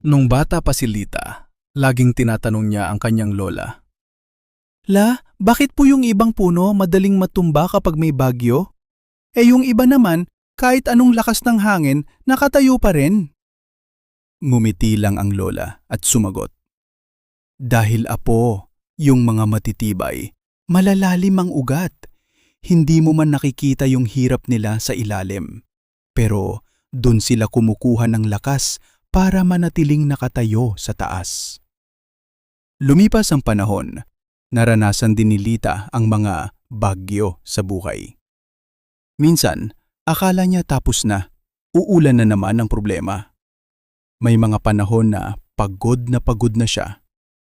Nung bata pa si Lita, laging tinatanong niya ang kanyang lola. La, bakit po yung ibang puno madaling matumba kapag may bagyo? Yung iba naman, kahit anong lakas ng hangin, nakatayo pa rin. Ngumiti lang ang lola at sumagot. Dahil apo, yung mga matitibay, malalalim ang ugat. Hindi mo man nakikita yung hirap nila sa ilalim. Pero dun sila kumukuha ng lakas para manatiling nakatayo sa taas. Lumipas ang panahon, naranasan din ni Lita ang mga bagyo sa buhay. Minsan, akala niya tapos na, uulan na naman ang problema. May mga panahon na pagod na siya.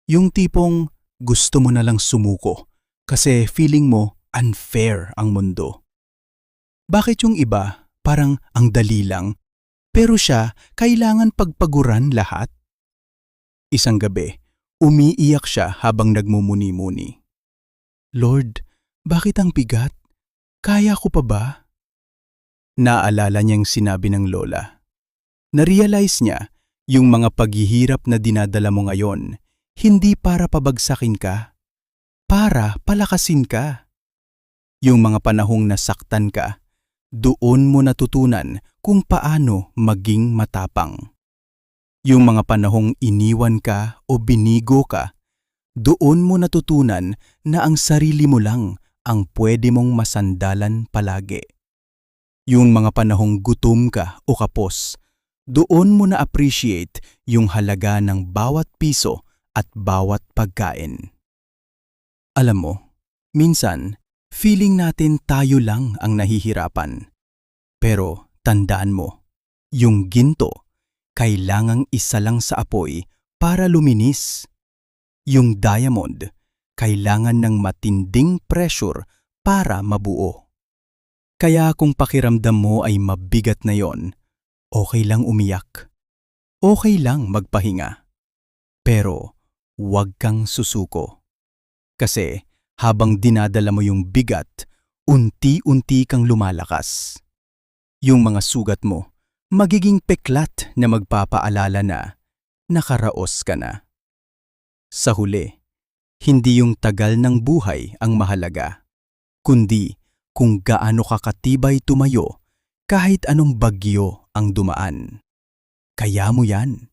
Yung tipong gusto mo na lang sumuko kasi feeling mo unfair ang mundo. Bakit yung iba parang ang dali lang, pero siya kailangan pagpaguran lahat? Isang gabi, umiiyak siya habang nagmumuni-muni. Lord, bakit ang bigat? Kaya ko pa ba? Naalala niyang sinabi ng lola. Na-realize niya yung mga paghihirap na dinadala mo ngayon, hindi para pabagsakin ka, para palakasin ka. Yung mga panahong nasaktan ka, doon mo natutunan kung paano maging matapang. Yung mga panahong iniwan ka o binigo ka, doon mo natutunan na ang sarili mo lang ang pwede mong masandalan palagi. Yung mga panahong gutom ka o kapos, doon mo na-appreciate yung halaga ng bawat piso at bawat pagkain. Alam mo, minsan, feeling natin tayo lang ang nahihirapan. Pero tandaan mo, yung ginto, kailangang isa lang sa apoy para luminis. Yung diamond, kailangan ng matinding pressure para mabuo. Kaya kung pakiramdam mo ay mabigat na yon, okay lang umiyak. Okay lang magpahinga. Pero huwag kang susuko. Kasi habang dinadala mo yung bigat, unti-unti kang lumalakas. Yung mga sugat mo, magiging peklat na magpapaalala na nakaraos ka na. Sa huli, hindi yung tagal ng buhay ang mahalaga, kundi kung gaano ka katibay tumayo kahit anong bagyo ang dumaan. Kaya mo yan.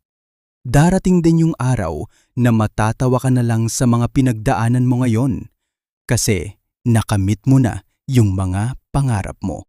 Darating din yung araw na matatawa ka na lang sa mga pinagdaanan mo ngayon kasi nakamit mo na yung mga pangarap mo.